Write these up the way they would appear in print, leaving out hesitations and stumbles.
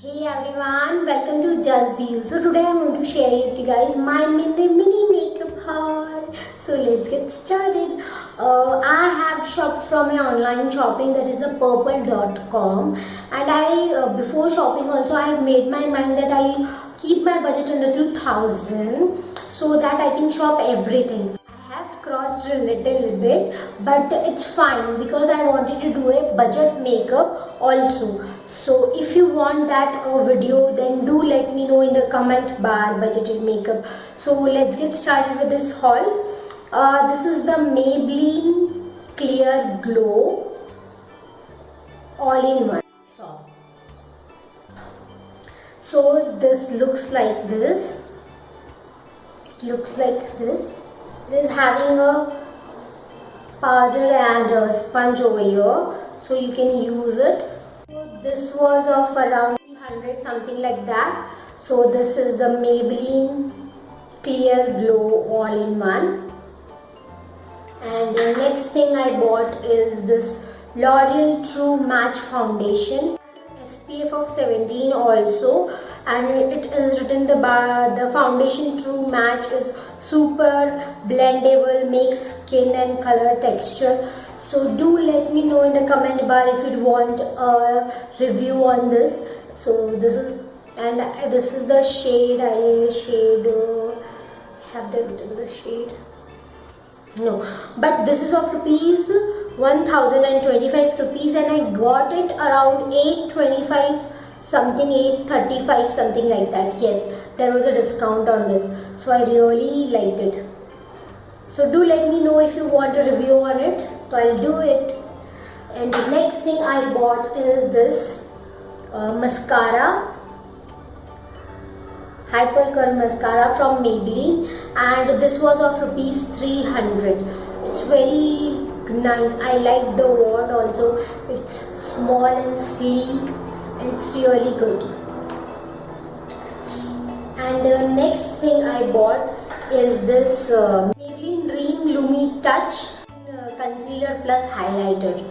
Hey everyone, welcome to Just Be You. So today I'm going to share with you guys my mini makeup haul. So let's get started. I have shopped from an online shopping, that is a purple.com, and before shopping also I have made my mind that I'll keep my budget under 2000 so that I can shop everything. Have crossed a little bit, but it's fine because I wanted to do a budget makeup also. So if you want that video, then do let me know in the comment bar, budgeted makeup. So let's get started with this haul. This is the Maybelline Clear Glow all-in-one. So this looks like this. It looks like this. It is having a powder and a sponge over here, so you can use it. So this was of around 300 something like that. So this is the Maybelline Clear Glow all-in-one. And the next thing I bought is this L'Oreal True Match Foundation, SPF of 17 also, and it is written the foundation True Match is super blendable, makes skin and color texture. So do let me know in the comment bar if you want a review on this. So this is the shade. Have they written the shade? No, but this is of rupees 1025 rupees, and I got it around 825 something, 835 something like that. Yes, there was a discount on this, so I really liked it. So do let me know if you want a review on it, so I'll do it. And the next thing I bought is this mascara, Hyper Curl mascara from Maybelline, and this was of rupees 300. It's very nice. I like the wand also. It's small and sleek and it's really good. And the next thing I bought is this Maybelline Dream Lumi Touch concealer plus highlighter.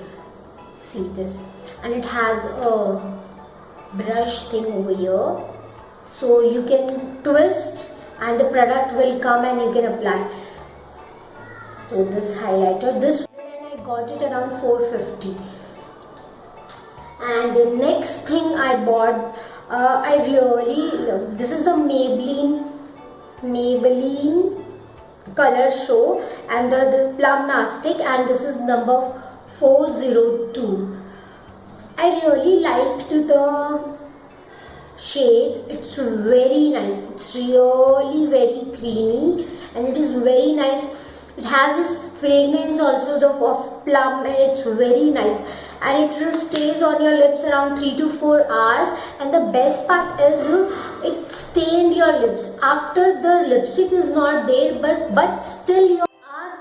See this, and it has a brush thing over here, so you can twist and the product will come and you can apply. So this highlighter, this I got it around 450. And the next thing I bought, this is the Maybelline Color Show, and this Plum Mastic, and this is number 402. I really liked the shade. It's very nice. It's really very creamy and it is very nice. It has this fragrance also of plum, and it's very nice, and it stays on your lips around 3 to 4 hours. And the best part is it stained your lips after the lipstick is not there, but still your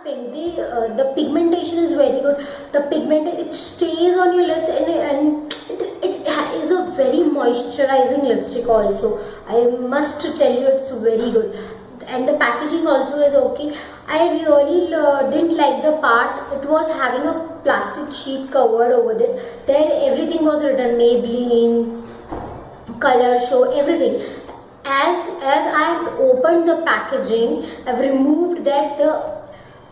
the pigmentation is very good. It stays on your lips, and it is a very moisturizing lipstick also. I must tell you, it's very good. And the packaging also is okay. I really didn't like the part. It was having a plastic sheet covered over it. There everything was written Maybelline Color Show, everything. As I opened the packaging, I've removed that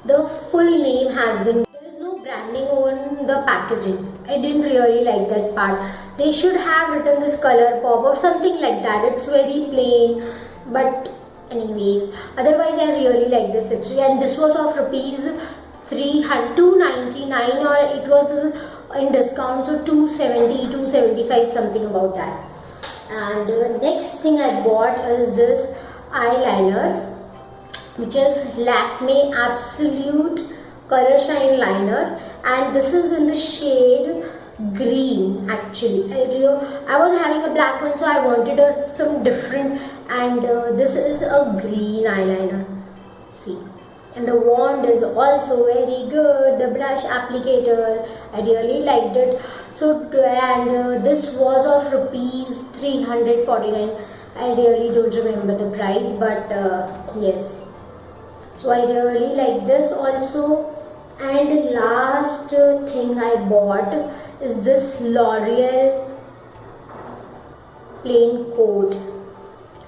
the full name has been. There is no branding on the packaging. I didn't really like that part. They should have written this Color Pop or something like that. It's very plain, but anyways, otherwise I really like this lipstick, and this was of rupees 299, or it was in discount, so 270, 275 something about that. And the next thing I bought is this eyeliner, which is Lakme Absolute Color Shine Liner, and this is in the shade green. Actually, I was having a black one, so I wanted some different, and this is a green eyeliner. See, and the wand is also very good. The brush applicator, I really liked it. So, and this was of rupees 349. I really don't remember the price, but yes. So I really like this also. And last thing I bought is this L'Oreal plain coat,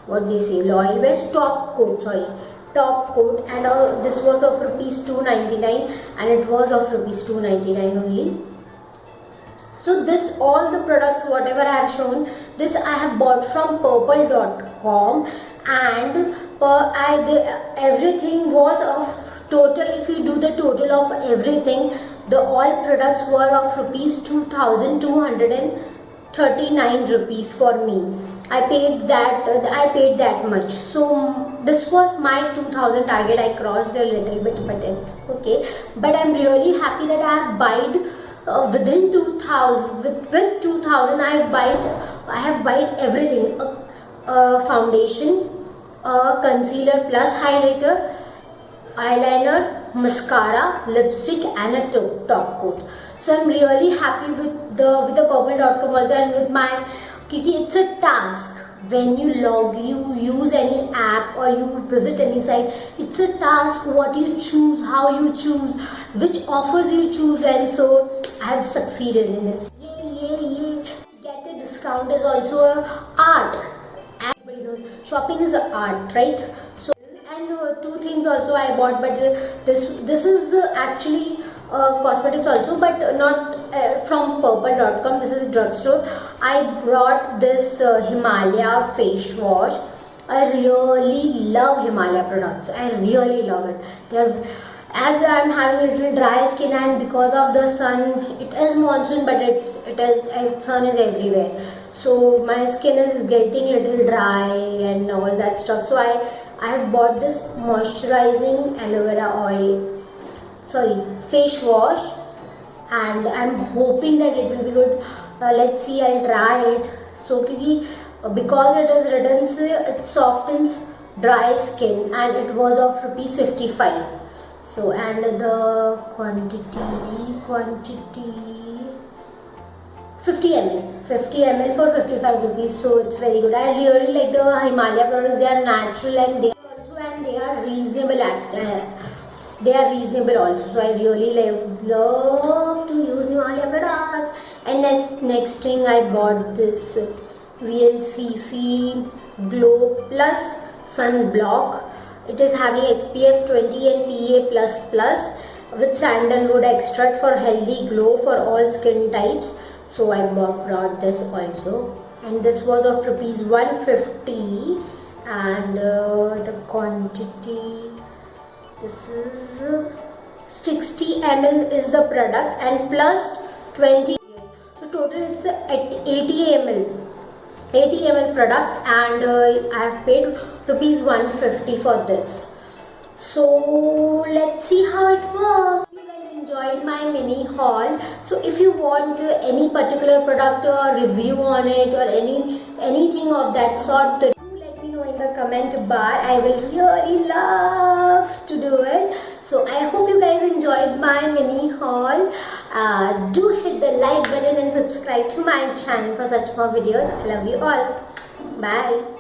what they say, Loyal Wears top coat, sorry, top coat, and this was of rupees 299, and it was of rupees 299 only. So this, all the products whatever I have shown, this I have bought from purple.com, and everything was of total, if you do the total of everything, the all products were of rupees 2239 rupees for me. I paid that much. So this was my 2000 target. I crossed a little bit, but it's okay. But I'm really happy that I have bought within 2000. With 2000, I have bought everything: foundation, concealer plus highlighter, eyeliner, mascara, lipstick, and a top coat. So I'm really happy with the purple.com also, and with my, because it's a task when you use any app or you visit any site. It's a task what you choose, how you choose, which offers you choose, and so I have succeeded in this. Yay. Get a discount is also a art. Shopping is an art, right? So, and two things also I bought, but this is actually cosmetics also, but not from purple.com. This is a drugstore. I brought this Himalaya face wash. I really love Himalaya products. I really love it. As I'm having a little dry skin, and because of the sun, it is monsoon, but sun is everywhere. So my skin is getting little dry and all that stuff. So I have bought this moisturizing aloe vera face wash, and I'm hoping that it will be good. Let's see, I'll try it. So because it is written, it softens dry skin, and it was of rupees 55. So, and the quantity 50 ml for 55 rupees. So it's very good. I really like the Himalaya products. They are natural, and they are reasonable also. So I really love to use Himalaya products. And next thing, I bought this VLCC Glow Plus Sunblock. It is having SPF 20 and PA++ with sandalwood extract for healthy glow for all skin types. So I brought this also, and this was of rupees 150, and the quantity, this is 60 ml is the product, and plus 20. So total it's 80 ml product, and I have paid rupees 150 for this. So let's see how it works. You guys enjoyed my mini haul. So if you want any particular product or review on it, or anything of that sort, do let me know in the comment bar. I will really love to do it. So I hope you guys enjoyed my mini haul. Do hit the like button and subscribe to my channel for such more videos. I love you all. Bye.